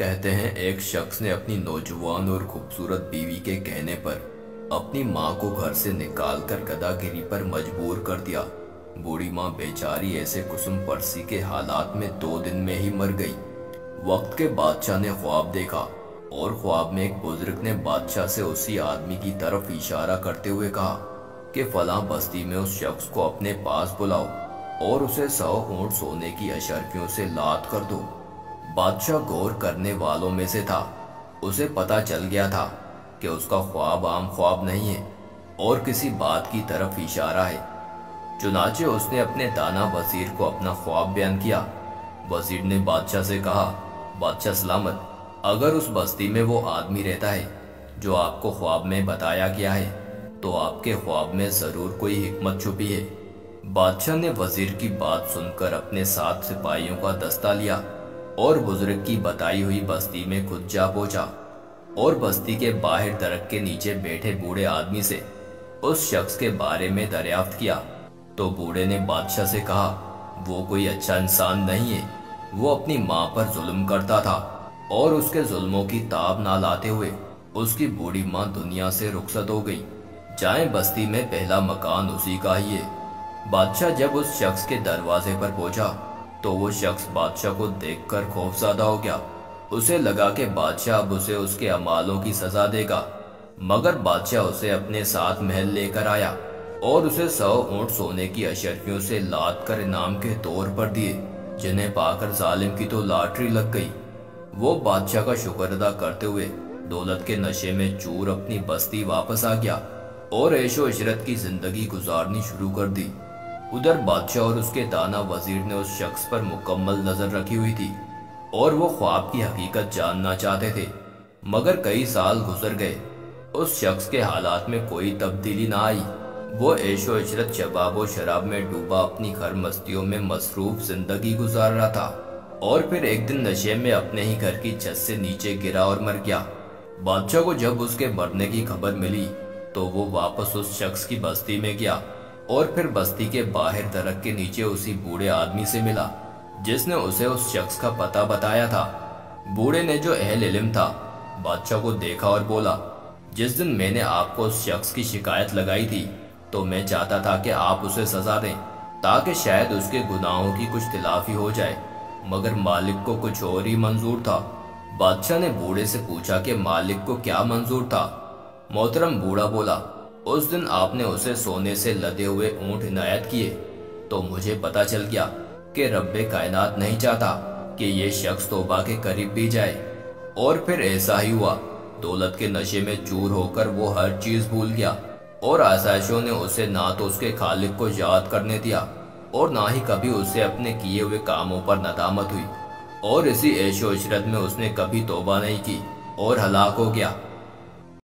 کہتے ہیں ایک شخص نے اپنی نوجوان اور خوبصورت بیوی کے کہنے پر اپنی ماں کو گھر سے نکال کر گدھا گیری پر مجبور کر دیا۔ بوڑھی ماں بیچاری ایسے قسم پرسی کے حالات میں 2 دن میں ہی مر گئی۔ وقت کے بادشاہ نے خواب دیکھا اور خواب میں ایک بزرگ نے بادشاہ سے اسی آدمی کی طرف اشارہ کرتے ہوئے کہا کہ فلاں بستی میں اس شخص کو اپنے پاس بلاؤ اور اسے 100 اونٹ سونے کی اشرفیوں سے لاد کر دو۔ بادشاہ غور کرنے والوں میں سے تھا۔ اسے پتا چل گیا تھا کہ اس کا خواب عام خواب نہیں ہے اور کسی بات کی طرف اشارہ ہے۔ چنانچہ اس نے اپنے دانا وزیر کو اپنا خواب بیان کیا۔ وزیر نے بادشاہ سے کہا، بادشاہ سلامت، اگر اس بستی میں وہ آدمی رہتا ہے جو آپ کو خواب میں بتایا گیا ہے تو آپ کے خواب میں ضرور کوئی حکمت چھپی ہے۔ بادشاہ نے وزیر کی بات سن کر اپنے 7 سپاہیوں کا دستہ لیا اور بزرگ کی بتائی ہوئی بستی میں خود جا پہنچا اور بستی کے باہر درخت کے نیچے بیٹھے بوڑھے آدمی سے اس شخص کے بارے میں دریافت کیا تو بوڑھے نے بادشاہ سے کہا، وہ کوئی اچھا انسان نہیں ہے۔ وہ اپنی ماں پر ظلم کرتا تھا اور اس کے ظلموں کی تاب نہ لاتے ہوئے اس کی بوڑھی ماں دنیا سے رخصت ہو گئی۔ جائیں بستی میں پہلا مکان اسی کا ہی ہے۔ بادشاہ جب اس شخص کے دروازے پر پہنچا تو وہ شخص بادشاہ کو دیکھ کر خوفزدہ ہو گیا۔ اسے لگا کہ بادشاہ اب اسے اس کے اعمالوں کی سزا دے گا، مگر بادشاہ اسے اپنے ساتھ محل لے کر آیا اور اسے 100 اونٹ سونے کی اشرفیوں سے لاد کر انعام کے طور پر دیے، جنہیں پا کر ظالم کی تو لاٹری لگ گئی۔ وہ بادشاہ کا شکر ادا کرتے ہوئے دولت کے نشے میں چور اپنی بستی واپس آ گیا اور عیش و عشرت کی زندگی گزارنی شروع کر دی۔ ادھر بادشاہ اور اس کے دانا وزیر نے اس شخص پر مکمل نظر رکھی ہوئی تھی اور وہ خواب کی حقیقت جاننا چاہتے تھے، مگر کئی سال گزر گئے، اس شخص کے حالات میں کوئی تبدیلی نہ آئی۔ وہ عیش و عشرت، شباب و شراب میں ڈوبا اپنی گھر مستیوں میں مصروف زندگی گزار رہا تھا اور پھر ایک دن نشے میں اپنے ہی گھر کی چھت سے نیچے گرا اور مر گیا۔ بادشاہ کو جب اس کے مرنے کی خبر ملی تو وہ واپس اس شخص کی بستی میں گیا اور پھر بستی کے باہر درخت کے نیچے اسی بوڑھے آدمی سے ملا جس نے اسے اس شخص کا پتہ بتایا تھا۔ بوڑھے نے، جو اہل علم تھا، بادشاہ کو دیکھا اور بولا، جس دن میں نے آپ کو اس شخص کی شکایت لگائی تھی تو میں چاہتا تھا کہ آپ اسے سزا دیں تاکہ شاید اس کے گناہوں کی کچھ تلافی ہو جائے، مگر مالک کو کچھ اور ہی منظور تھا۔ بادشاہ نے بوڑھے سے پوچھا کہ مالک کو کیا منظور تھا۔ محترم بوڑھا بولا، اس دن آپ نے اسے سونے سے لدے ہوئے اونٹ عنایت کیے تو مجھے پتا چل گیا کہ رب کائنات نہیں چاہتا کہ یہ شخص توبہ کے قریب بھی جائے، اور پھر ایسا ہی ہوا۔ دولت کے نشے میں چور ہو کر وہ ہر چیز بھول گیا اور آسائشوں نے اسے نہ تو اس کے خالق کو یاد کرنے دیا اور نہ ہی کبھی اسے اپنے کیے ہوئے کاموں پر ندامت ہوئی، اور اسی عیش و عشرت میں اس نے کبھی توبہ نہیں کی اور ہلاک ہو گیا۔